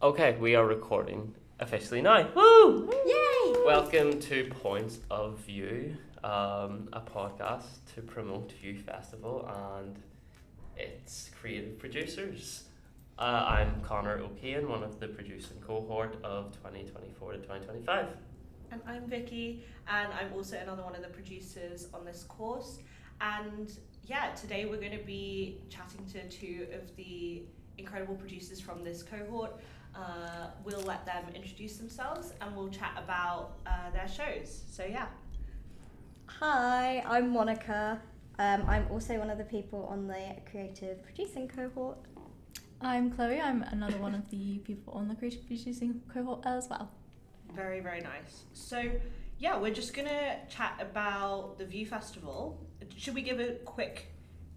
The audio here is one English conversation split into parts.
Okay, we are recording officially now. Woo! Yay! Welcome to Points of View, a podcast to promote View Festival and its creative producers. I'm Connor O'Keehan, one of the producing cohort of 2024 to 2025. And I'm Vicky, and I'm also another one of the producers on this course. And yeah, today we're going to be chatting to two of the incredible producers from this cohort. We'll let them introduce themselves and we'll chat about their shows. So yeah. Hi, I'm Monica. I'm also one of the people on the creative producing cohort. I'm Chloe. I'm another one of the people on the creative producing cohort as well. Very, very nice. So yeah, we're just going to chat about the View Festival. Should we give a quick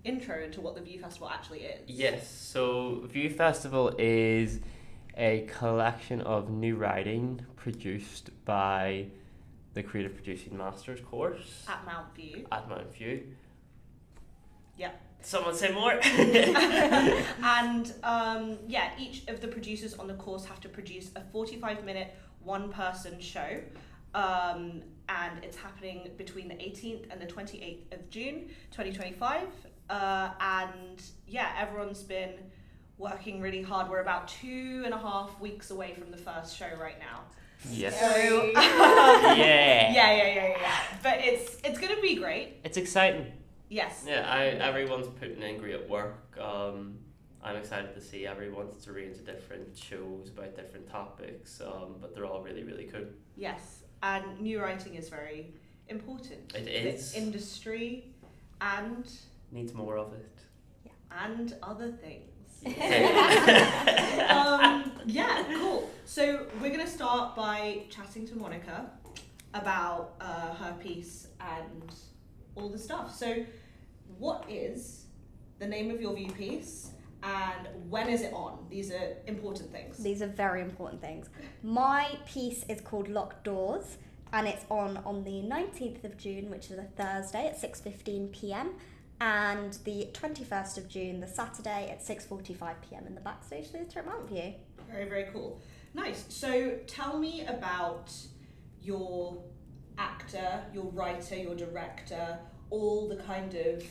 intro into what the View Festival actually is? Yes, so View Festival is a collection of new writing produced by the Creative Producing Masters course At Mountview. at Mountview. Yeah. Someone say more. And yeah, each of the producers on the course have to produce a 45-minute one-person show. And it's happening between the 18th and the 28th of June 2025. And yeah, everyone's been working really hard. We're about 2.5 weeks away from the first show right now. Yes. So, Yeah. yeah. But it's gonna be great. It's exciting. Yes. Yeah, everyone's putting in great work. I'm excited to see everyone. It's a range of different shows about different topics, but they're all really, really cool. Yes. And new writing is very important. It is. The industry and Needs more of it. other things. Yeah. Yeah, cool. So we're going to start by chatting to Monica about her piece and all the stuff. So what is the name of your View piece and when is it on? These are important things. These are very important things. My piece is called Locked Doors and it's on the 19th of June, which is a Thursday at 6:15 p.m. and the 21st of June, the Saturday at 6:45 p.m. in the Backstage Theatre at Mountview. Very, very cool. Nice. So tell me about your actor, your writer, your director, all the kind of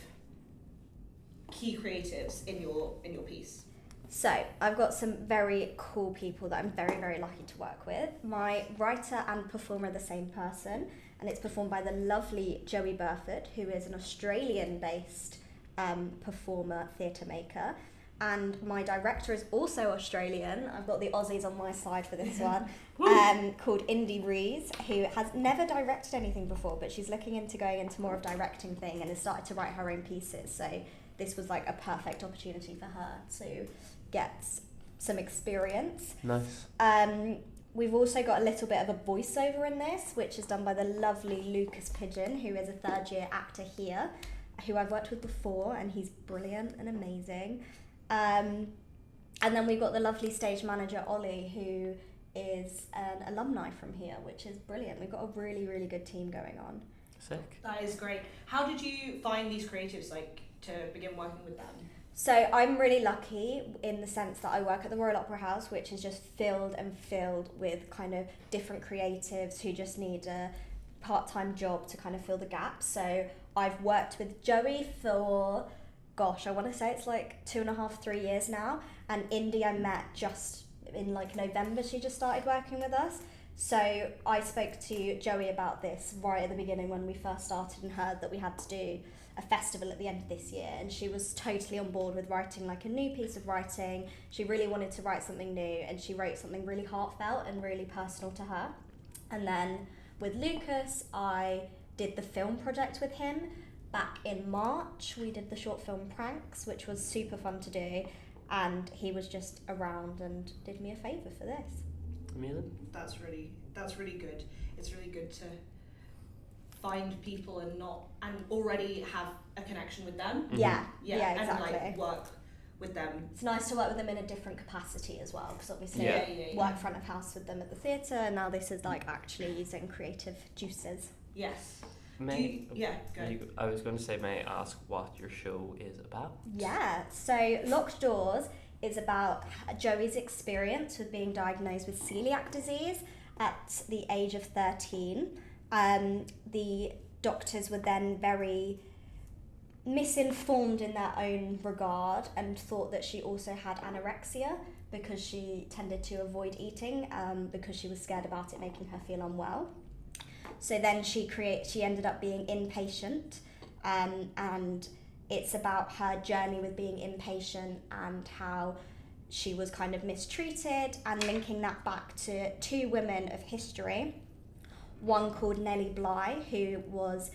key creatives in your piece. So I've got some very cool people that I'm very, very lucky to work with. My writer and performer are the same person, and it's performed by the lovely Joey Rutherford, who is an Australian-based performer, theatre maker. And my director is also Australian. I've got the Aussies on my side for this one, called Indy Rees, who has never directed anything before, but she's looking into going into more of directing thing and has started to write her own pieces. So this was like a perfect opportunity for her to get some experience. Nice. We've also got a little bit of a voiceover in this, which is done by the lovely Lucas Pigeon, who is a third-year actor here, who I've worked with before, and he's brilliant and amazing. And then we've got the lovely stage manager, Ollie, who is an alumni from here, which is brilliant. We've got a really, really good team going on. Sick. That is great. How did you find these creatives, like, to begin working with them? So I'm really lucky in the sense that I work at the Royal Opera House, which is just filled with kind of different creatives who just need a part-time job to kind of fill the gaps. So I've worked with Joey for, I want to say it's like 2.5, 3 years now. And Indy I met just in like November, she just started working with us. So I spoke to Joey about this right at the beginning when we first started and heard that we had to do a festival at the end of this year, and she was totally on board with writing like a new piece of writing. She really wanted to write something new, and she wrote something really heartfelt and really personal to her. And then with Lucas, I did the film project with him back in March. We did the short film Pranks, which was super fun to do, and he was just around and did me a favour for this. Amazing. That's really good. It's really good to find people and already have a connection with them. Mm-hmm. Yeah, exactly. And like work with them. It's nice to work with them in a different capacity as well, because obviously Yeah. work front of house with them at the theatre, and now this is like actually using creative juices. Yes. Go. I was going to say, may I ask what your show is about? Yeah, so Locked Doors is about Joey's experience with being diagnosed with celiac disease at the age of 13. The doctors were then very misinformed in their own regard and thought that she also had anorexia because she tended to avoid eating because she was scared about it making her feel unwell. So then she ended up being inpatient, and it's about her journey with being inpatient and how she was kind of mistreated, and linking that back to two women of history. One called Nellie Bly, who was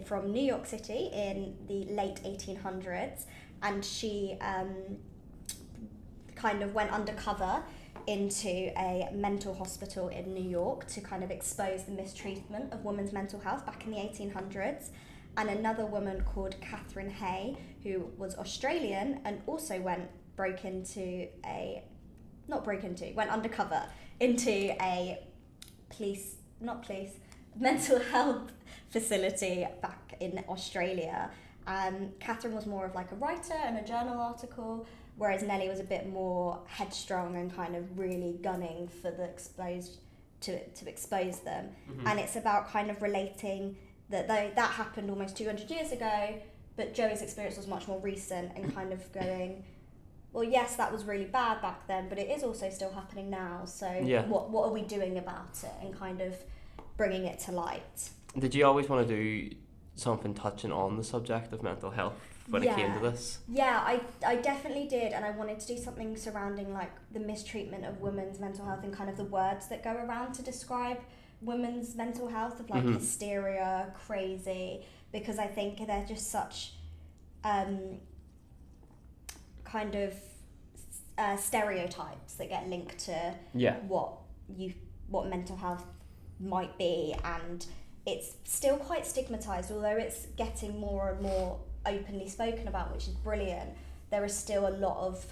from New York City in the late 1800s, and she kind of went undercover into a mental hospital in New York to kind of expose the mistreatment of women's mental health back in the 1800s. And another woman called Catherine Hay, who was Australian and also went undercover into a mental health facility back in Australia. Catherine was more of like a writer and a journal article, whereas Nellie was a bit more headstrong and kind of really gunning for the to expose them. Mm-hmm. And it's about kind of relating that happened almost 200 years ago, but Joey's experience was much more recent, and kind of going, well, yes, that was really bad back then, but it is also still happening now. So what are we doing about it, and kind of bringing it to light. Did you always want to do something touching on the subject of mental health when it came to this? Yeah, I definitely did, and I wanted to do something surrounding like the mistreatment of women's mental health and kind of the words that go around to describe women's mental health, of like hysteria, crazy, because I think they're just such kind of stereotypes that get linked to what mental health might be, and it's still quite stigmatized, although it's getting more and more openly spoken about, which is brilliant. There is still a lot of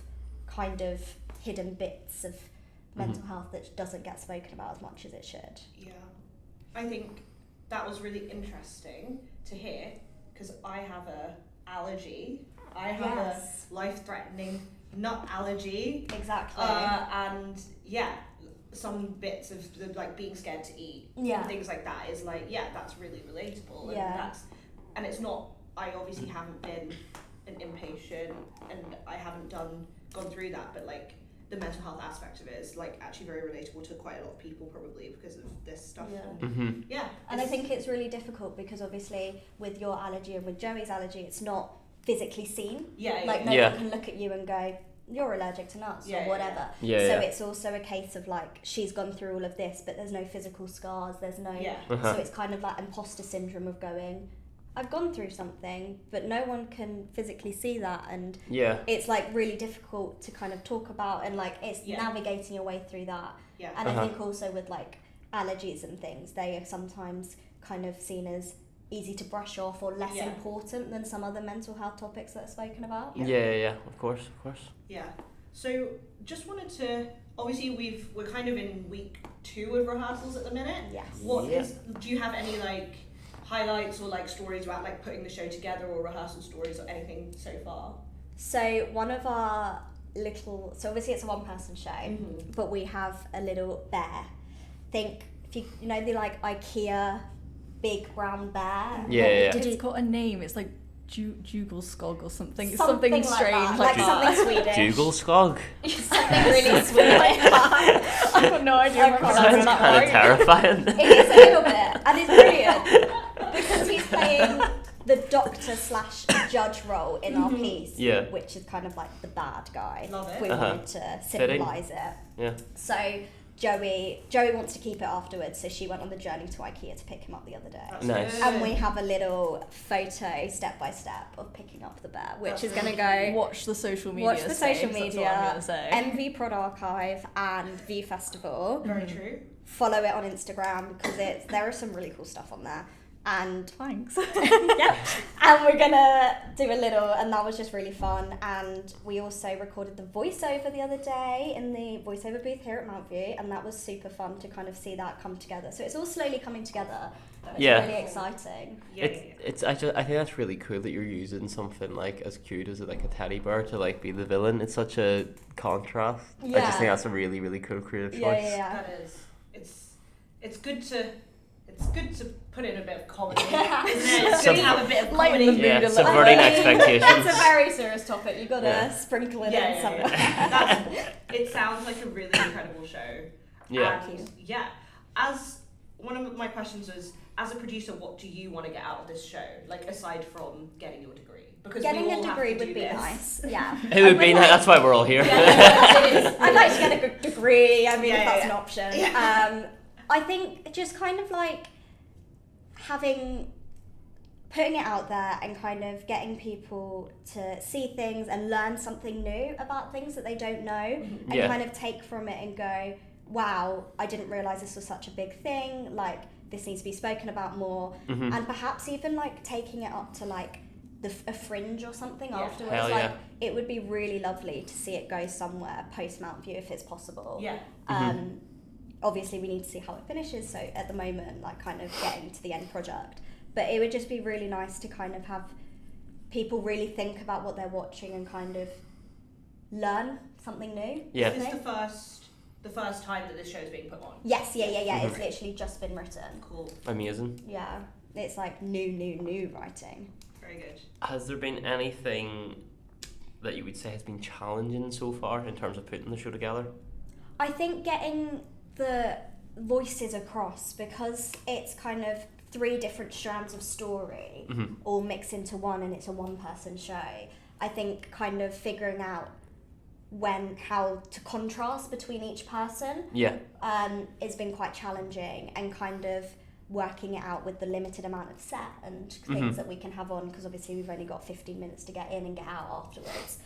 kind of hidden bits of mental health that doesn't get spoken about as much as it should. Yeah, I think that was really interesting to hear, because I have a allergy. I have a life-threatening nut allergy. Exactly. And yeah, some bits of the, like being scared to eat and things like that is like, that's really relatable. And it's not, I obviously haven't been an inpatient and I haven't gone through that, but like the mental health aspect of it is like actually very relatable to quite a lot of people, probably because of this stuff. And I think it's really difficult because obviously with your allergy and with Joey's allergy, it's not physically seen. No one can look at you and go, you're allergic to nuts or whatever. It's also a case of like, she's gone through all of this, but there's no physical scars, there's no so it's kind of that imposter syndrome of going, I've gone through something, but no one can physically see that, and it's like really difficult to kind of talk about, and like it's navigating your way through that. And I think also with like allergies and things, they are sometimes kind of seen as easy to brush off or less important than some other mental health topics that are spoken about. Of course. So just wanted to, obviously we're kind of in week 2 of rehearsals at the minute. Do you have any like highlights or like stories about like putting the show together, or rehearsal stories or anything so far? So one of our so obviously it's a one-person show, but we have a little bear. Think if you know the like IKEA big brown bear. It's got a name. It's like Jugelskog or something. Something like strange. That. Like something Swedish. Jugelskog? Something really Swedish. I have no idea what sounds kind of terrifying. It is a little bit, and it's brilliant because he's playing the doctor/judge role in our piece, which is kind of like the bad guy. Love it. We wanted to symbolise it. So Joey wants to keep it afterwards, so she went on the journey to IKEA to pick him up the other day. That's nice. Good. And we have a little photo, step by step, of picking up the bear, which is going to go... Watch the social media. That's what I'm going to say. MV Prod Archive and View Festival. Very true. Follow it on Instagram because there is some really cool stuff on there. and Thanks. yeah, and we're gonna do a little, and that was just really fun. And we also recorded the voiceover the other day in the voiceover booth here at Mountview, and that was super fun to kind of see that come together. So it's all slowly coming together. It's Yeah. really exciting. It's actually, I think that's really cool that you're using something like as cute as like a teddy bear to like be the villain. It's such a contrast. I just think that's a really, really cool creative choice. Yeah. That is. It's good to put in a bit of comedy. Isn't it? It's good to have a bit of Lighten comedy. the Yeah, mood a little. subverting I mean, expectations. It's a very serious topic. You've got to Yeah. sprinkle it in Yeah. somewhere. It sounds like a really incredible show. Yeah. And yeah, as one of my questions was, as a producer, what do you want to get out of this show? Like aside from getting your degree, because Getting we a all have degree to would do be this. nice. Yeah. It would be nice. That's why we're all here. Yeah, it is. I'd like to get a good degree. I mean, Yeah, if that's yeah, an option. yeah. I think just kind of like putting it out there and kind of getting people to see things and learn something new about things that they don't know, and Yeah. kind of take from it and go, wow, I didn't realise this was such a big thing, like this needs to be spoken about more, and perhaps even like taking it up to like a fringe or something afterwards. Hell like yeah. it would be really lovely to see it go somewhere post Mountview if it's possible. Yeah. Obviously we need to see how it finishes, so at the moment like kind of getting to the end project, but it would just be really nice to kind of have people really think about what they're watching and kind of learn something new. Yeah. Is this the first time that this show is being put on? Yes, yeah. It's literally just been written. Cool. Amazing. Yeah, it's like new writing. Very good. Has there been anything that you would say has been challenging so far in terms of putting the show together? I think getting the voices across, because it's kind of 3 different strands of story all mixed into one, and it's a one-person show. I think kind of figuring out how to contrast between each person has been quite challenging, and kind of working it out with the limited amount of set and things that we can have on, because obviously we've only got 15 minutes to get in and get out afterwards.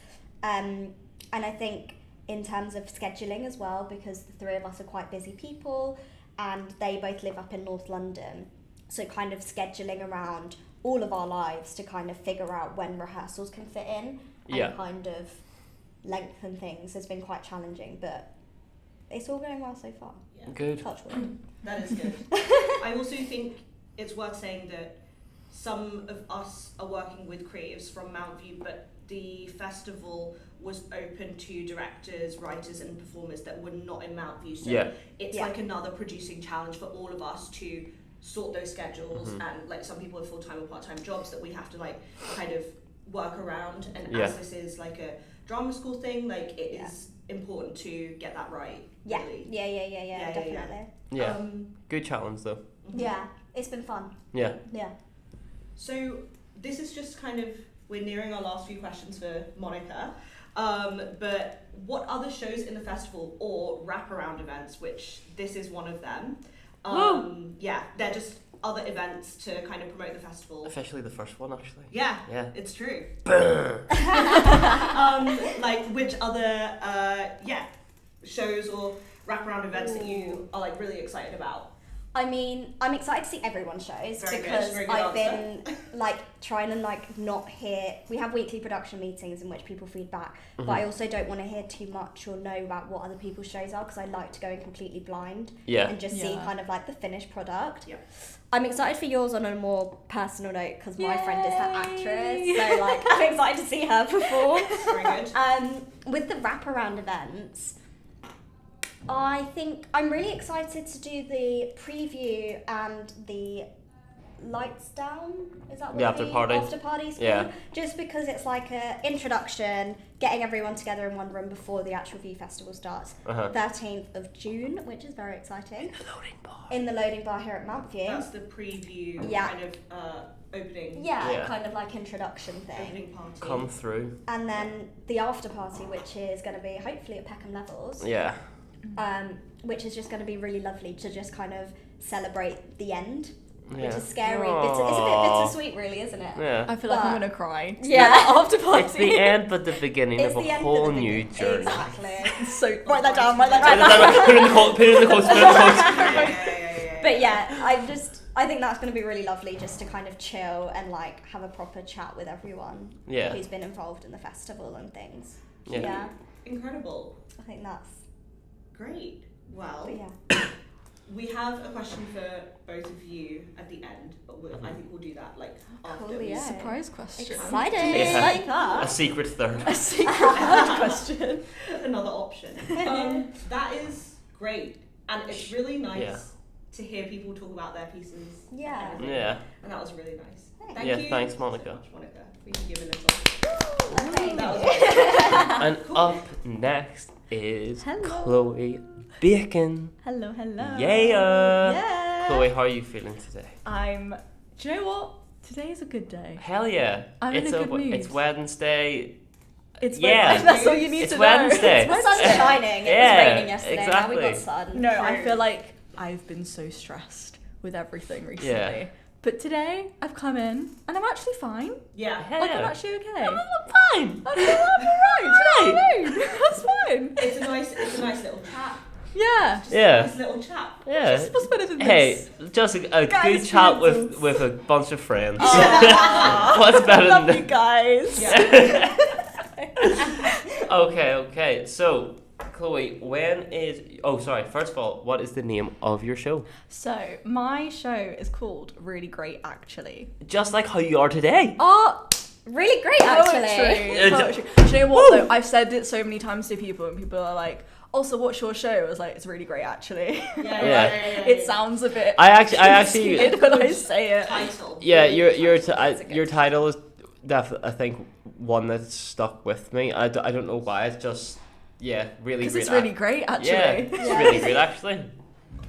And I think in terms of scheduling as well, because the 3 of us are quite busy people and they both live up in North London, so kind of scheduling around all of our lives to kind of figure out when rehearsals can fit in and kind of lengthen things has been quite challenging, but it's all going well so far. Yeah. Good. Touch wood. That is good. I also think it's worth saying that some of us are working with creatives from Mountview, but the festival was open to directors, writers and performers that were not in Mountview, so it's like another producing challenge for all of us to sort those schedules, and like some people have full-time or part-time jobs that we have to like kind of work around, and as this is like a drama school thing, like it is important to get that right. Really. Yeah, definitely. Yeah. Good challenge though. Yeah, it's been fun. Yeah. So this is just kind of, we're nearing our last few questions for Monica, but what other shows in the festival or wraparound events, which this is one of them, they're just other events to kind of promote the festival. Officially the first one, actually. Yeah, Yeah. it's true. Like which other shows or wraparound events that you are like really excited about? I mean, I'm excited to see everyone's shows Very because good I've answer. been like trying to like not hear. We have weekly production meetings in which people feed back, but I also don't want to hear too much or know about what other people's shows are, because I like to go in completely blind and just see kind of like the finished product. Yeah. I'm excited for yours on a more personal note because my friend is her actress, so like I'm excited to see her perform. Very good. With the wraparound events, I think I'm really excited to do the preview and the lights down. Is that what The after party? After party's called? Yeah. Just because it's like a introduction, getting everyone together in one room before the actual View Festival starts. 13th of June, which is very exciting. In the loading bar here at Mountview. That's the preview kind of opening. Yeah, kind of like introduction thing. Opening party. Come through. And then the after party, which is going to be hopefully at Peckham Levels. Yeah. Which is just going to be really lovely to just kind of celebrate the end, Yeah. which is scary. It's a bit bittersweet, really, isn't it? Yeah. I feel like I'm But- gonna cry. Yeah. After party. It's the end but the beginning It's of the a end whole of the new beginning. journey. Exactly. So Write that down. Put it in the quotes, put it in the quotes. Yeah. But yeah, I'm just I think that's going to be really lovely just to kind of chill and like have a proper chat with everyone who's been involved in the festival and things. Yeah. Incredible. I think that's great. Well, yeah. we have a question for both of you at the end, but I think we'll do that like after. Cool, yeah. Surprise question. Exciting. Yeah. Like that. A secret third. A secret question. Another option. That is great, and it's really nice to hear people talk about their pieces. Yeah. Yeah. And that was really nice. Thank Yeah, you. thanks, Monica. So much, Monica. We can give a little. Amazing. That was great. And Cool. up next is Hello. Chloe Bacon. Hello. Yeah. Yeah. Chloe, how are you feeling today? Do you know what? Today is a good day. Hell yeah. I'm in a good mood. It's Wednesday. It's Yeah. That's all you need It's to Wednesday. know. The sun's shining. It Yeah, was raining yesterday. exactly. Now we got sun. No, I feel like I've been so stressed with everything recently. Yeah. But today, I've come in and I'm actually fine. Yeah. Hell Like, yeah. I'm actually okay. I'm fine. I'm alright. Do you know what I mean? That's fine. It's a nice little chat. Yeah. Just Yeah. a nice little chat. Yeah. What's better than Hey, this? just a Guys, good chat Jesus. with a bunch of friends. Aw. What's better Love than you guys. Yeah. Okay. So, Chloe, first of all, what is the name of your show? So, my show is called Really Great Actually. Just like how you are today. Oh, Really great, actually. Poetry. Do you know what though? I've said it so many times to people and people are like, also, what's your show? I was like, it's really great actually. Yeah. It sounds a bit I actually conceited when I say it. Title. Yeah, That's your title is definitely, I think, one that's stuck with me. I don't know why. It's just really Because great. it's really great actually. Yeah, it's really great actually.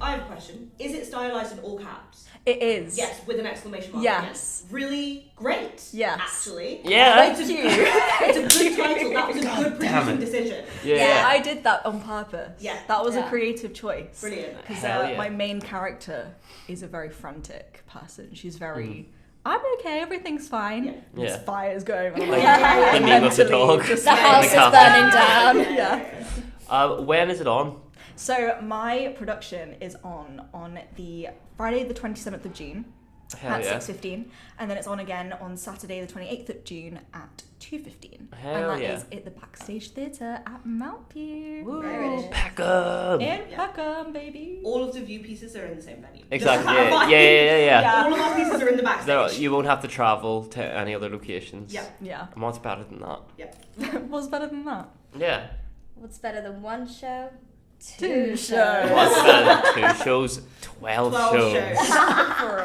I have a question. Is it stylized in all caps? It is. Yes, with an exclamation mark. Yes. Really great. Yes. Actually. Yeah. It's a good title. That was a good damn producing it. decision. Yeah. I did that on purpose. Yeah. That was Yeah. a creative choice. Brilliant. Because Hell yeah. my main character is a very frantic person. She's very, I'm okay, everything's fine. Yeah. This Yeah. fire's going on. Like the meme of the mentally dog. just The Yeah. house In is the cafe. burning down. Yeah. When is it on? So my production is on the Friday the 27th of June Hell at yeah. 6:15, and then it's on again on Saturday the 28th of June at 2:15. Hell and that yeah. is at the Backstage Theatre at Mountview. Woo, Peckham. In Yeah. Peckham, baby. All of the view pieces are in the same venue. Exactly. Just to clarify. Yeah. All of our pieces are in the backstage. There, you won't have to travel to any other locations. Yeah. Yeah. And what's better than that? What's better than that? Yeah. What's better than one show? Two shows. What's better than 2 shows? 12 shows. For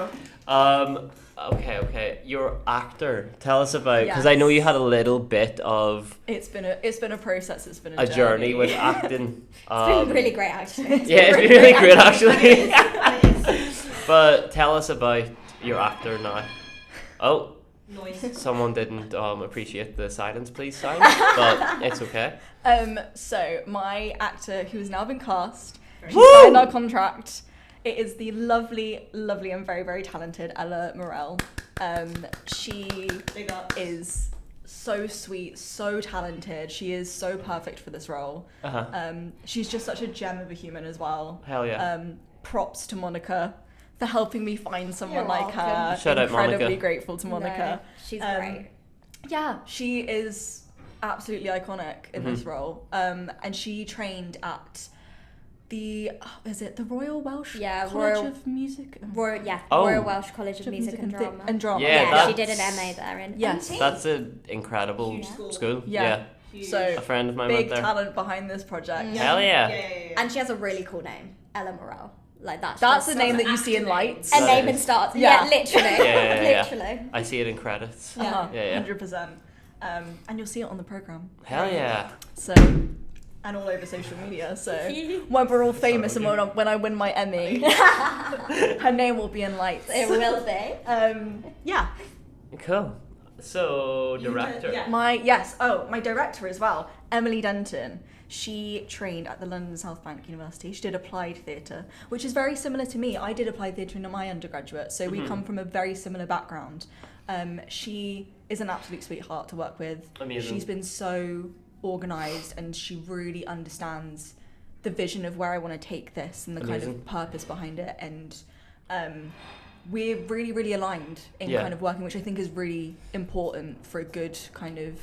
real. Okay. Your actor. Tell us about, because I know you had a little bit of It's been a process. It's been a journey with acting. It's been really great, actually. Yeah, it's been really great actually. But tell us about your actor now. Oh, Noise. someone didn't appreciate the silence, please, sign. But it's okay. So my actor, who has now been cast, Very she signed our contract. It is the lovely, lovely and very, very talented Ella Morel. She Big up. is so sweet, so talented. She is so perfect for this role. She's just such a gem of a human as well. Hell yeah. Props to Monica for helping me find someone You're like her. welcome. Shout out, Incredibly Monica. grateful to Monica. No, she's great. Yeah, she is absolutely iconic in this role. And she trained at the Royal Welsh College Royal- of Music? Royal Welsh College of Music and Drama. And Drama. Yeah, she did that's- an MA there in Yes. MT. That's an incredible Huge school. school. Yeah. Huge. So A friend of mine big went there. talent behind this project. Yeah. Hell yeah. Yeah. And she has a really cool name, Ella Morel. Like that's That's just the name like that you see in lights. a That name is. and starts. Yeah. Yeah, literally. Yeah. Literally. I see it in credits. Yeah. Yeah. 100%. And you'll see it on the programme. Hell yeah. So, and all over social media. So when we're all famous and when I win my Emmy, her name will be in lights. It will be. Yeah. Cool. So, You director. yeah. My director as well, Emily Denton. She trained at the London South Bank University. She did applied theatre, which is very similar to me. I did applied theatre in my undergraduate, so we come from a very similar background. She is an absolute sweetheart to work with. Amazing. She's been so organised and she really understands the vision of where I want to take this and the kind Amazing. of purpose behind it. And we're really, really aligned in Yeah. kind of working, which I think is really important for a good kind of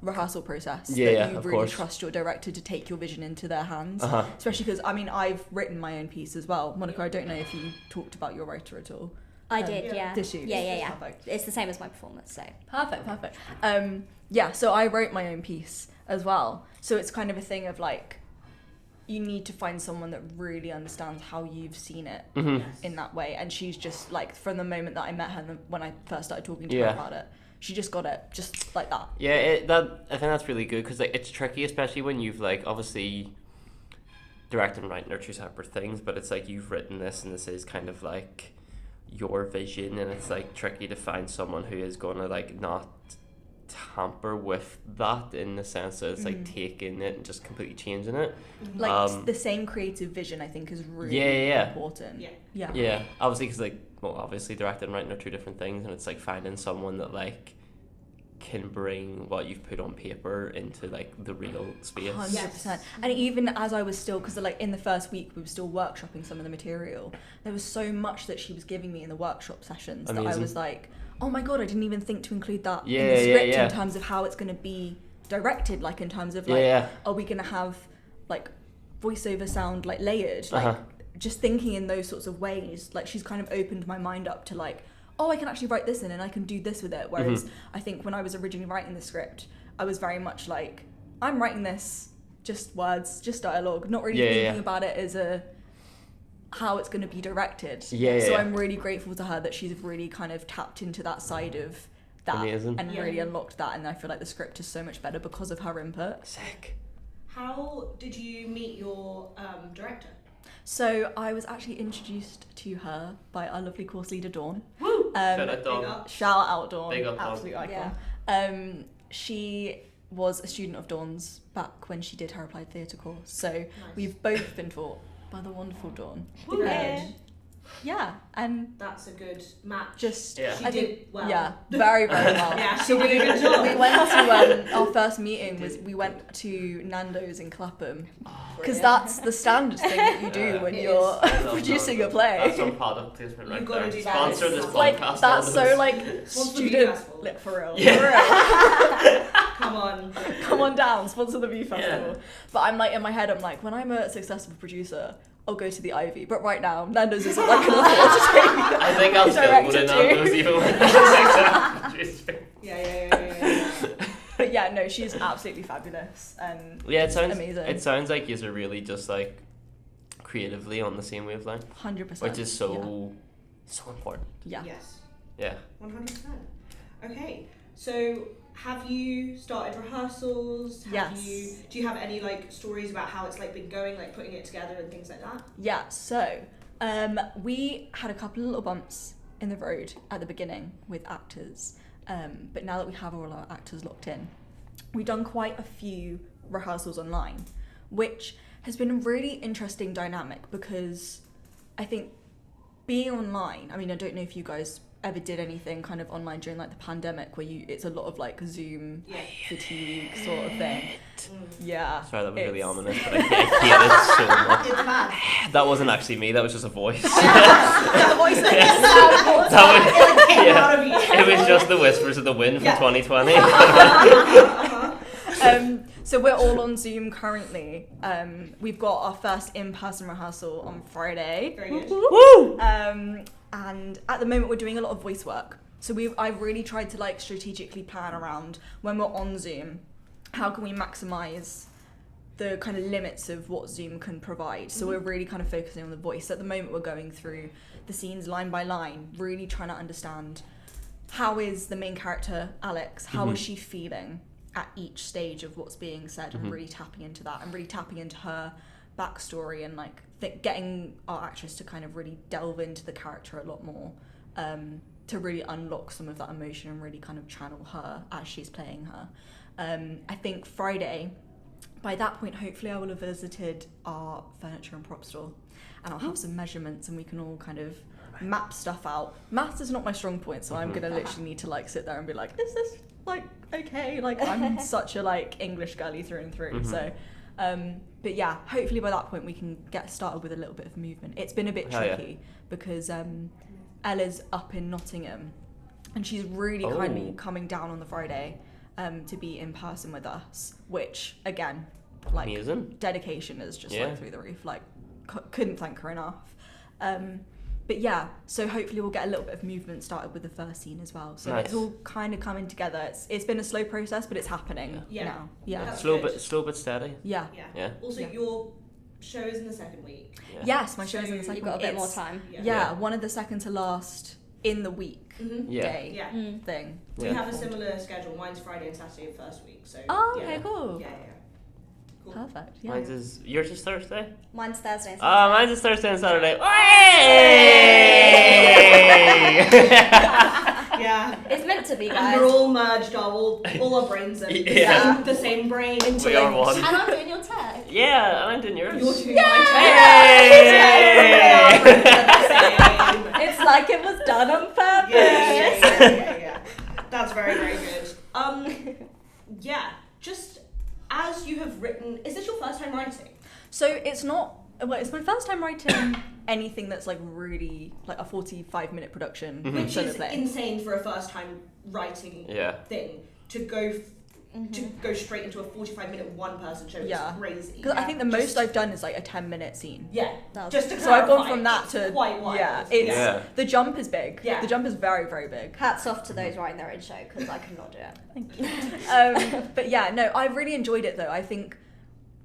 rehearsal process. Yeah, that you of really course. trust your director to take your vision into their hands. Uh-huh. Especially because, I mean, I've written my own piece as well. Monica, I don't know if you talked about your writer at all. I did, Yeah. yeah. Did you? Yeah. Perfect. It's the same as my performance, so. Perfect. Yeah, so I wrote my own piece as well. So it's kind of a thing of like, you need to find someone that really understands how you've seen it in that way. And she's just like, from the moment that I met her, when I first started talking to her about it, she just got it just like that. Yeah, I think that's really good because like, it's tricky, especially when you've like obviously directing and writing are two separate things, but it's like you've written this and this is kind of like your vision, and it's like tricky to find someone who is going to like not tamper with that in the sense that it's like taking it and just completely changing it. Like the same creative vision, I think, is really important. Yeah, obviously because like, well, obviously directing and writing are two different things, and it's like finding someone that like can bring what you've put on paper into like the real space. 100%. And even as I was still, because like in the first week we were still workshopping some of the material, there was so much that she was giving me in the workshop sessions that I was like, oh my god, I didn't even think to include that in the script in terms of how it's going to be directed, like in terms of like, are we going to have like voiceover sound like layered, like just thinking in those sorts of ways. Like she's kind of opened my mind up to like, oh, I can actually write this in and I can do this with it. Whereas I think when I was originally writing the script, I was very much like, I'm writing this, just words, just dialogue, not really thinking about it as how it's going to be directed. So I'm really grateful to her that she's really kind of tapped into that side of that. Amazing. And really unlocked that. And I feel like the script is so much better because of her input. Sick. How did you meet your director? So I was actually introduced to her by our lovely course leader, Dawn. Woo! Shout out, Dawn. Shout out, Dawn. Big up, Dawn. Absolute icon. Yeah. She was a student of Dawn's back when she did her applied theatre course. So we've both been taught by the wonderful Dawn. Yeah, and that's a good match. Just Yeah. She did well. Yeah, very, very well. Yeah, she did a good job. We went to our first meeting was we went to Nando's in Clapham because that's the standard thing that you do when It you're is. producing a play. That's some product placement right You've gotta there. do that. Sponsor this Like podcast. that's so like Sponsor the student. festival. Like, for real. Yeah. For real. Come on. Come on down, sponsor the View Festival. But I'm like in my head, I'm like, when I'm a successful producer, I'll go to the Ivy. But right now, Nando's isn't like an afford to take. I think I'll still go to Nando's even when it's Yeah. But yeah, no, she's absolutely fabulous and it sounds amazing. It sounds like you're really just like creatively on the same wavelength, 100%. which is so important. Yeah. Yes. Yeah. 100%. Okay. So, have you started rehearsals? Yes. Do you have any like stories about how it's like been going, like putting it together and things like that? Yeah, so we had a couple of little bumps in the road at the beginning with actors, but now that we have all our actors locked in, we've done quite a few rehearsals online, which has been a really interesting dynamic because I think being online, I mean, I don't know if you guys ever did anything kind of online during like the pandemic where it's a lot of like Zoom fatigue sort of thing. Yeah. Sorry, that was really ominous, but I hate it so much. It's mad. That wasn't actually me, that was just a voice. The voice That was, it was just the whispers of the wind from 2020. So we're all on Zoom currently. We've got our first in-person rehearsal on Friday. Very good. Woo! And at the moment we're doing a lot of voice work. So I've really tried to like strategically plan around when we're on Zoom, how can we maximize the kind of limits of what Zoom can provide. So we're really kind of focusing on the voice. At the moment we're going through the scenes line by line, really trying to understand how is the main character, Alex, how is she feeling at each stage of what's being said, and really tapping into that and really tapping into her backstory and like getting our actress to kind of really delve into the character a lot more, to really unlock some of that emotion and really kind of channel her as she's playing her. I think Friday, by that point, hopefully I will have visited our furniture and prop store and I'll have some measurements and we can all kind of map stuff out. Maths is not my strong point, so I'm gonna literally need to like sit there and be like, is this like okay? Like I'm such a like English girly through and through. So but yeah, hopefully by that point we can get started with a little bit of movement. It's been a bit tricky because Ella's up in Nottingham, and she's really kindly coming down on the Friday to be in person with us, which again, like, amazing. dedication is just like through the roof. Like, couldn't thank her enough. But yeah, so hopefully we'll get a little bit of movement started with the first scene as well. So nice. It's all kind of coming together. It's been a slow process, but it's happening now. Yeah. That's Slow good. but steady. Yeah. Also, your show is in the second week. Yes, my show is in the So second You've got a bit week. more time. Yeah, one of the second to last in the week day Yeah. thing. We have a similar schedule. Mine's Friday and Saturday of first week. So Oh, okay, cool. Yeah. Cool. Perfect. Yeah. Mine's is yours is Thursday? Mine's Thursday and Saturday. Mine's is Thursday and Saturday. Yeah. It's meant to be, And guys. we're all merged, all our brains are the same brain. We are one. And I'm doing your tech. Yeah, and I'm doing yours. You're doing It's like it was done on purpose. Yeah. That's very, very good. Yeah, just as you have written, is this your first time writing? So it's not. Well, it's my first time writing anything that's like really like a 45-minute production. Which solo is play. insane for a first time writing thing to go straight into a 45-minute one-person show. Yeah. It's crazy. Because I think the most I've done is like a 10-minute scene. Yeah. That's- Just to So I've gone clarify, from that it's to quite wild. The jump is big. Yeah. The jump is very, very big. Hats off to those writing their own show, because I could not do it. But yeah, no, I've really enjoyed it though. I think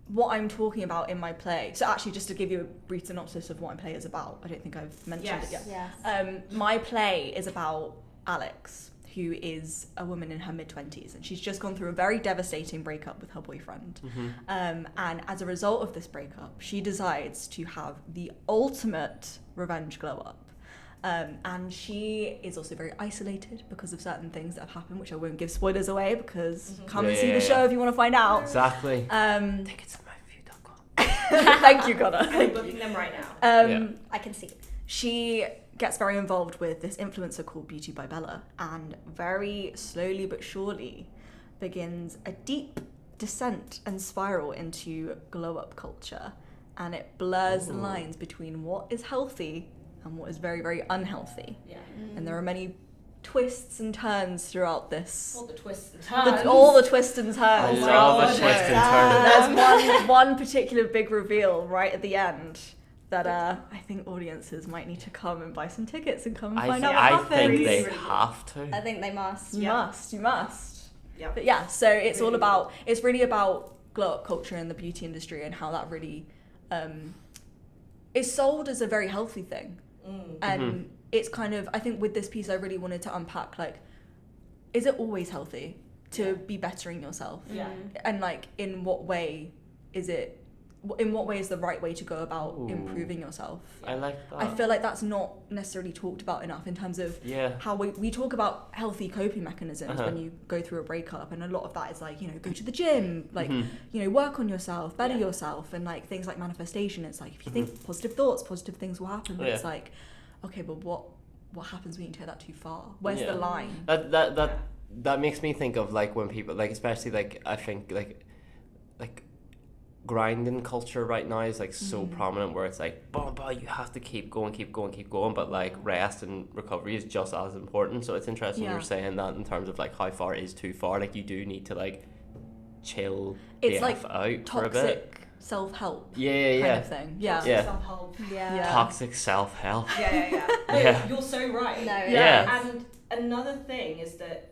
what I'm talking about in my play. So actually, just to give you a brief synopsis of what my play is about. I don't think I've mentioned it yet. Yes. My play is about Alex, who is a woman in her mid-20s, and she's just gone through a very devastating breakup with her boyfriend. And as a result of this breakup, she decides to have the ultimate revenge glow up. And she is also very isolated because of certain things that have happened, which I won't give spoilers away, because come and see the show if you want to find out. Exactly. Tickets at mountview.com. Thank you, Connor. I'm booking them right now. I can see it. She gets very involved with this influencer called Beauty by Bella, and very slowly but surely begins a deep descent and spiral into glow up culture, and it blurs the lines between what is healthy and what is very, very unhealthy. Yeah. And there are many twists and turns throughout this. All the twists and turns. All the twists and turns. I my love God. the twist and turn. There's one particular big reveal right at the end that I think audiences might need to come and buy some tickets and come and find out what I happens. think Really, they really have to. I think they must. You must. Yeah. But yeah, so it's all Really. about, it's really about glow up culture and the beauty industry and how that really is sold as a very healthy thing. And it's kind of, I think with this piece I really wanted to unpack, like, is it always healthy to be bettering yourself? Yeah. And like, in what way is the right way to go about improving yourself? I like that. I feel like that's not necessarily talked about enough in terms of how we talk about healthy coping mechanisms when you go through a breakup, and a lot of that is like, you know, go to the gym, like, you know, work on yourself, better yourself, and like things like manifestation. It's like, if you think positive thoughts, positive things will happen. But it's like, okay, but what happens when you take that too far? Where's the line? That makes me think of like when people, like, especially like, I think like grinding culture right now is like so prominent, where it's like, boom, you have to keep going, but like rest and recovery is just as important. So it's interesting you're saying that in terms of like how far is too far. Like, you do need to like chill It's the like F out for a bit. toxic self-help kind of thing. Toxic Yeah. self-help. Yeah. Toxic self-help. Yeah. No, Yeah. You're so right. No, Yeah. And another thing is that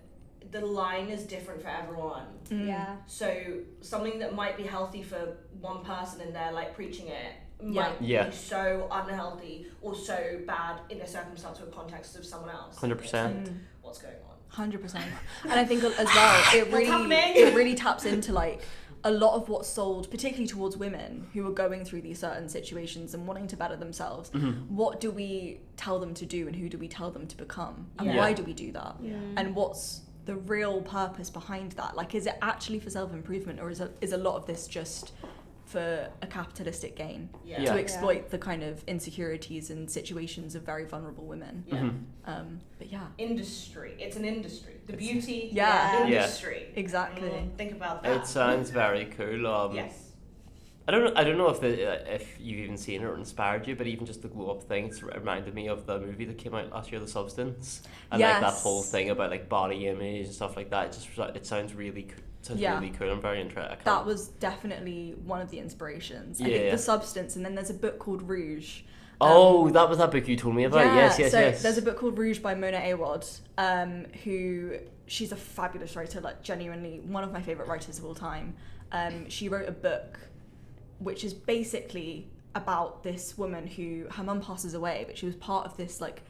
the line is different for everyone. Yeah. So something that might be healthy for one person and they're like preaching it might Yeah. be so unhealthy or so bad in a circumstance or context of someone else. 100%. It's like, what's going on? 100%. And I think as well, it really taps into like a lot of what's sold, particularly towards women who are going through these certain situations and wanting to better themselves. What do we tell them to do, and who do we tell them to become, and why do we do that? And what's the real purpose behind that? Like, is it actually for self-improvement, or is a lot of this just for a capitalistic gain to exploit the kind of insecurities and situations of very vulnerable women? But yeah, Industry. It's an industry. The beauty Yeah. industry. exactly. Think about that. It sounds very cool. Yes. I don't know if you've even seen it or inspired you, but even just the glow up thing, it's reminded me of the movie that came out last year, The Substance, and like that whole thing about like body image and stuff like that. It sounds really really cool and very interesting. That was definitely one of the inspirations. I Yeah. think The Substance, and then there's a book called Rouge. That was that book you told me about. Yes. There's a book called Rouge by Mona Awad, who she's a fabulous writer, like genuinely one of my favourite writers of all time. She wrote a book which is basically about this woman who, her mum passes away, but she was part of this like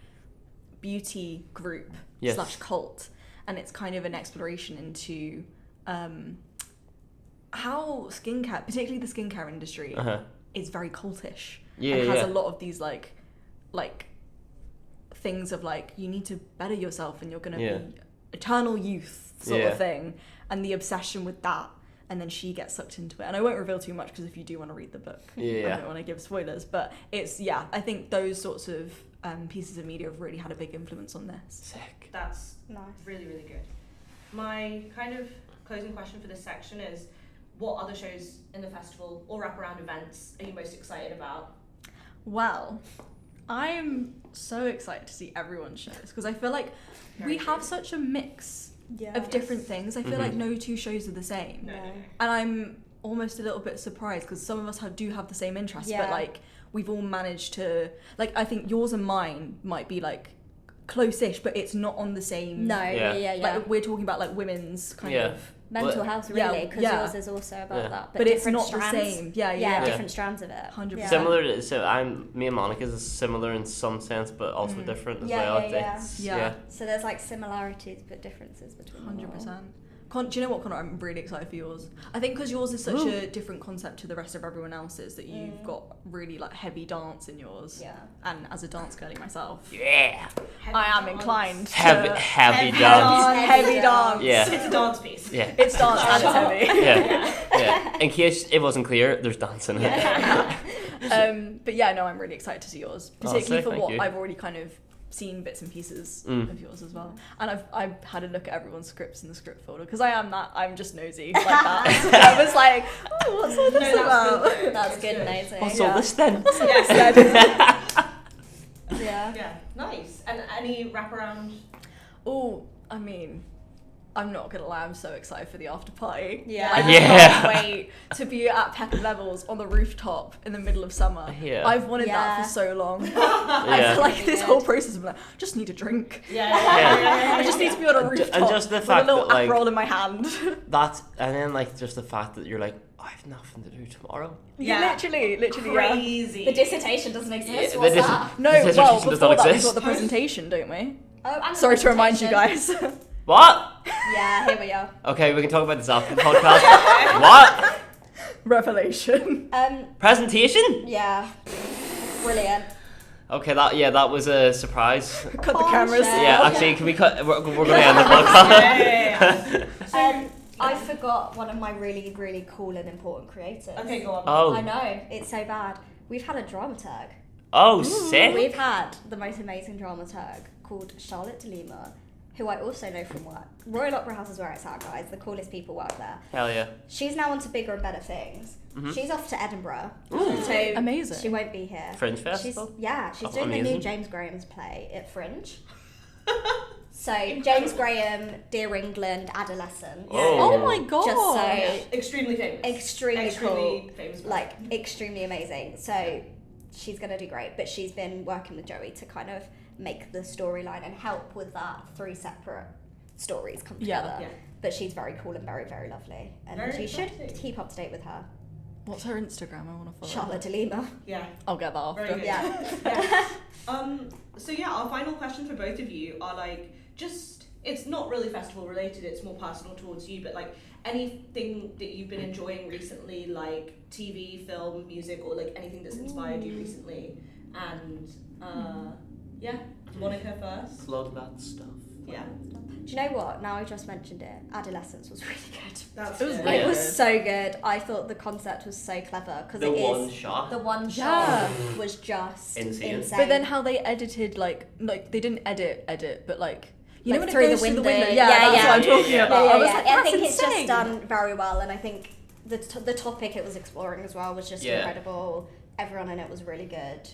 beauty group / cult, and it's kind of an exploration into how skincare, particularly the skincare industry, is very cultish and has a lot of these like things of like, you need to better yourself and you're gonna be eternal youth sort of thing, and the obsession with that. And then she gets sucked into it. And I won't reveal too much, because if you do want to read the book, I don't want to give spoilers. But it's, I think those sorts of pieces of media have really had a big influence on this. Sick. That's Nice. really, really good. My kind of closing question for this section is, what other shows in the festival or wraparound events are you most excited about? Well, I'm so excited to see everyone's shows, because I feel like we have such a mix of different things. I feel like no two shows are the same. No. And I'm almost a little bit surprised, because some of us do have the same interests, but like we've all managed to, like, I think yours and mine might be like close-ish, but it's not on the same. Like we're talking about like women's kind of mental health, really, because yours is also about that, but it's not strands. the same. Different strands of it. 100%. Similar to, so me and Monica's is similar in some sense, but also different as well. So there's like similarities but differences between them all. 100%. Do you know what, Connor? I'm really excited for yours. I think because yours is such a different concept to the rest of everyone else's, that you've got really like heavy dance in yours. Yeah. And as a dance girly myself, I am inclined. Heavy dance. Heavy dance. Yeah. It's a dance piece. Yeah. It's dance and it's heavy. Yeah. In case it wasn't clear, there's dance in it. But yeah, no, I'm really excited to see yours, particularly for what you. I've already kind of seen bits and pieces of yours as well. And I've had a look at everyone's scripts in the script folder, because I'm just nosy like that. I was like, what's all this about? That's good, nosy. What's all this then? Yeah, nice. And any wraparound? Oh, I mean, I'm not gonna lie, I'm so excited for the after party. Yeah. I can't wait to be at Peckham Levels on the rooftop in the middle of summer. Yeah. I've wanted that for so long. I feel like this whole process of like, just need a drink. I just need to be on a rooftop and just the fact with a little that, like, Aperol in my hand. And then like just the fact that you're like, I have nothing to do tomorrow. Literally. Crazy. The dissertation doesn't exist. Yeah, What's that? No, dissertation well, does before not that we've exist. got the presentation, don't we? Oh, and the Sorry to remind you presentation. guys. What? Yeah, here we are. Okay, we can talk about this after the podcast. What? Revelation. Presentation? Yeah. Brilliant. Okay, that was a surprise. Cut the cameras. Yeah, actually, can we cut? We're going to end the podcast. I forgot one of my really, really cool and important creators. Okay, go on. Oh. I know, it's so bad. We've had a dramaturg. Oh, sick. We've had the most amazing dramaturg called Charlotte de Lima, who I also know from work. Royal Opera House is where it's at, guys. The coolest people work there. Hell yeah. She's now on to bigger and better things. Mm-hmm. She's off to Edinburgh. Ooh. So Amazing. she won't be here. Fringe Festival? She's Oh, doing the amazing. new James Graham's play at Fringe. So James Graham, Dear England, Adolescent. Oh my god. Just so Extremely famous. extremely cool. Famous. Like extremely amazing. So she's gonna do great. But she's been working with Joey to kind of make the storyline and help with that 3 separate stories come together. Yeah. But she's very cool and very, very lovely. And Very you should exciting. keep up to date with her. What's her Instagram? I want to follow. Charlotte de Lima. Yeah. I'll get that Very after. good. Yeah. So yeah, our final questions for both of you are like, just, it's not really festival related, it's more personal towards you, but like anything that you've been enjoying recently, like TV, film, music, or like anything that's inspired you recently. And Monica first. Love that stuff. Yeah. Do you know what? Now I just mentioned it. Adolescence was really good. That's It was good. really It was good. so good. I thought the concept was so clever because The it one is shot. the one Yeah. shot was just Insane. insane. But then how they edited, like they didn't edit, but like, you know Like when through it goes the window. through the window? Yeah, that's yeah. what I'm talking Yeah. about. I was like, I that's think it's just insane. done very well, and I think the topic it was exploring as well was just incredible. Everyone in it was really good.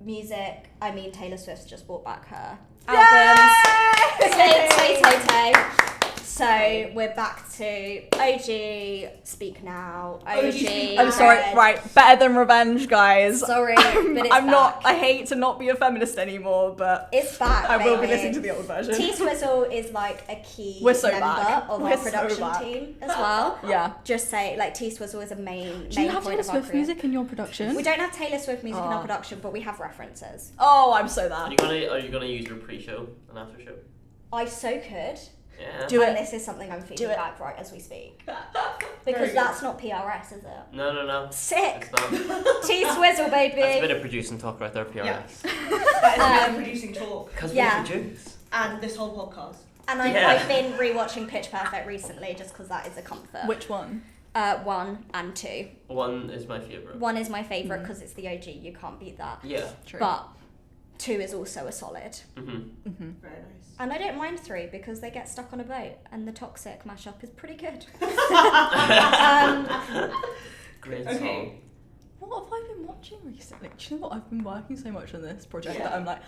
Music, I mean, Taylor Swift just brought back her albums. Say. So we're back to OG, Speak Now, OG. I'm sorry, right, better than Revenge, guys. Sorry, but it's I'm back. not, I hate to not be a feminist anymore, but It's back, I will be baby. listening to the old version. T-Swizzle is like a key We're so member back. of We're our so production back. team as well. Yeah. Just say, like, T-Swizzle is a main Do you main have point Taylor of our Swift career. music in your production? We don't have Taylor Swift music in our Oh. production, but we have references. Oh, I'm so Are that. you gonna use your pre-show and after show? I so could. Yeah. Do And it. this is something I'm feeding Do it. back right as we speak. Very Because good. that's not PRS, is it? No. Sick. It's not. T-Swizzle, That's a baby. bit of producing talk right there, PRS. That is a bit of producing talk. Because Yeah. we produce. And this whole podcast. And I've been rewatching Pitch Perfect recently just because that is a comfort. Which one? 1 and 2. 1 is my favourite. 1 is my favourite because it's the OG. You can't beat that. Yeah. True. But 2 is also a solid. Mm-hmm. Very nice. And I don't mind 3 because they get stuck on a boat and the Toxic mashup is pretty good. Great Okay. song. What have I been watching recently? Do you know what? I've been working so much on this project Yeah. that I'm like,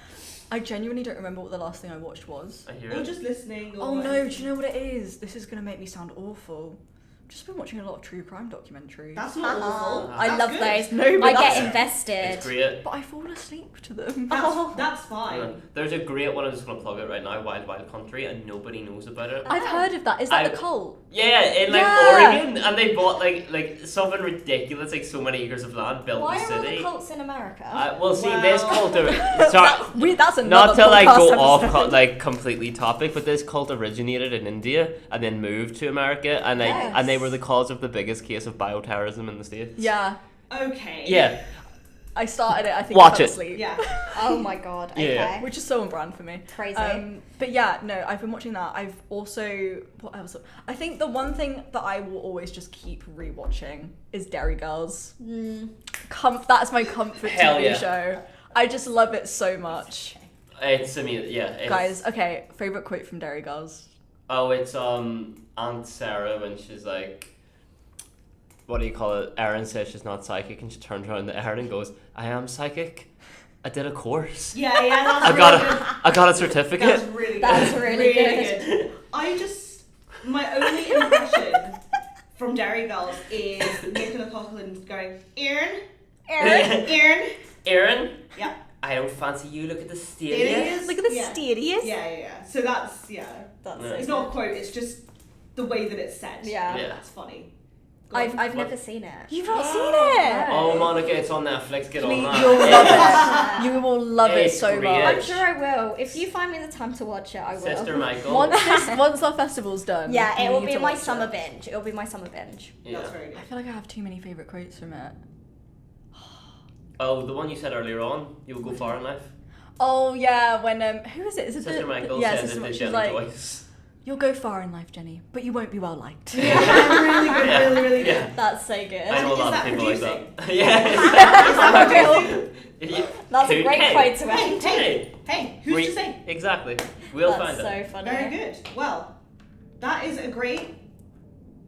I genuinely don't remember what the last thing I watched was. I hear Or it. just listening. Or Oh no, do you know what it is? This is going to make me sound awful. I've just been watching a lot of true crime documentaries. That's not awful. I That's love good. those. No, but I that's- get invested. It's great. But I fall asleep to them. That's fine. There's a great one, I'm just going to plug it right now, Wild Wild Country, and nobody knows about it. I've heard of that. Is that I- the cult? Yeah, in like Yeah. Oregon, and they bought like something ridiculous, like so many acres of land, built Why the are all the city. cults in America? Well, see, Wow. this cult, sorry, That's another not to like podcast go off episode. like completely topic, but this cult originated in India and then moved to America, and and they were the cause of the biggest case of bioterrorism in the States. Yeah, Okay. Yeah. I started it. I think Watch I fell it. asleep. Yeah. Oh my god. Okay. Yeah. Which is so on brand for me. Crazy. But yeah, no, I've been watching that. I've also, what else? I think the one thing that I will always just keep rewatching is Dairy Girls. That's my comfort Hell TV yeah. show. I just love it so much. It's, I mean, yeah. It's, Guys, okay, favorite quote from Dairy Girls. Oh, it's Aunt Sarah when she's like, what do you call it? Erin says she's not psychic, and she turns around to Erin and goes, "I am psychic. I did a course. Yeah, that's I really got good. I got a certificate." That's really That's good. really good. I just, my only impression from Dairy Girls is Nicola Coughlan going, Erin? Erin? Erin, Yeah. I don't fancy you. Look at the It stadium. is. Look at the yeah. stadium. Yeah. So that's, That's Yeah. it's not a quote, it's just the way that it's said. Yeah. Yeah. That's funny. Go on. I've never seen it. You've not seen it? Oh, Monica, it's on Netflix. Get Please, on that. you'll Yeah. love it. You will love it It's so great. I'm much. sure I will. If you find me the time to watch it, I will. Sister Michael. Once our festival's done. Yeah, it you will need be to my watch summer it. binge. It'll be my summer binge. Yeah. That's very good. I feel like I have too many favourite quotes from it. Oh, the one you said earlier on. You'll go far in life. Oh yeah, when who is it? Is it Sister the, Michael yeah, said Sister it to She's Jenny like, Joyce. you'll go far in life, Jenny, but you won't be well liked. Yeah, really good, Yeah. really good. Yeah. That's so good. I know a Is lot of that people like producing? that. Yeah. Is that Yeah. That's a Who- great hey, quote to end. Hey, who's to say? Exactly. We'll That's find so it. funny. Very good. Well, that is a great,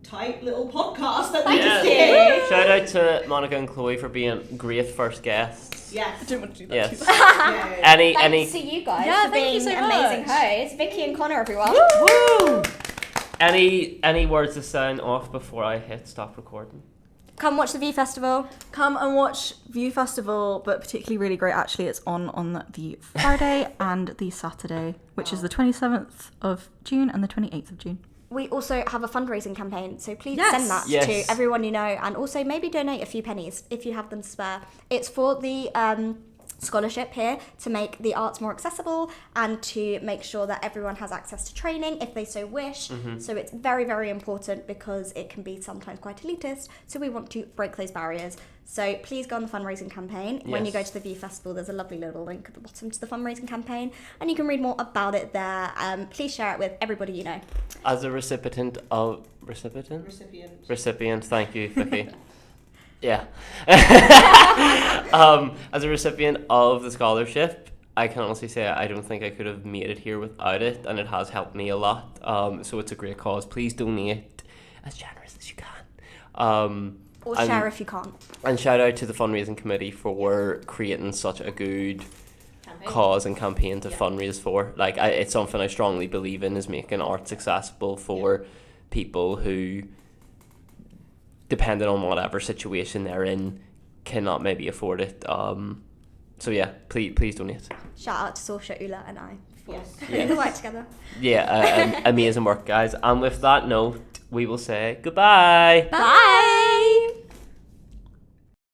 tight little podcast that we Yeah. just did. Shout out to Monica and Chloe for being great first guests. Yes. I didn't want to do that. Yes. Too Yeah. Any Thanks to you guys Yeah, for thank you being so amazing much. hosts. Vicky and Connor, everyone. Woo! any words to sign off before I hit stop recording? Come watch the View Festival. Come and watch View Festival, but particularly really great actually. It's on the Friday and the Saturday, which is the 27th of June and the 28th of June. We also have a fundraising campaign, so please Yes. send that Yes. to everyone you know, and also maybe donate a few pennies if you have them to spare. It's for the scholarship here to make the arts more accessible and to make sure that everyone has access to training if they so wish. So it's very, very important because it can be sometimes quite elitist. So we want to break those barriers. So please go on the fundraising campaign. When you go Yes. to the View Festival, there's a lovely little link at the bottom to the fundraising campaign, and you can read more about it there. Please share it with everybody you know. As a recipient, thank you, Vicky. Yeah. As a recipient of the scholarship, I can honestly say I don't think I could have made it here without it, and it has helped me a lot. So it's a great cause. Please donate as generous as you can. Or and- share if you can't. And shout out to the fundraising committee for creating such a good cause and campaign to fundraise for. Like, it's something I strongly believe in, is making arts accessible for people who, depending on whatever situation they're in, cannot maybe afford it. So yeah, please donate. Shout out to Saoirse, Ula and I for Yes. putting the work together. Yeah, amazing work, guys. And with that note, we will say goodbye. Bye.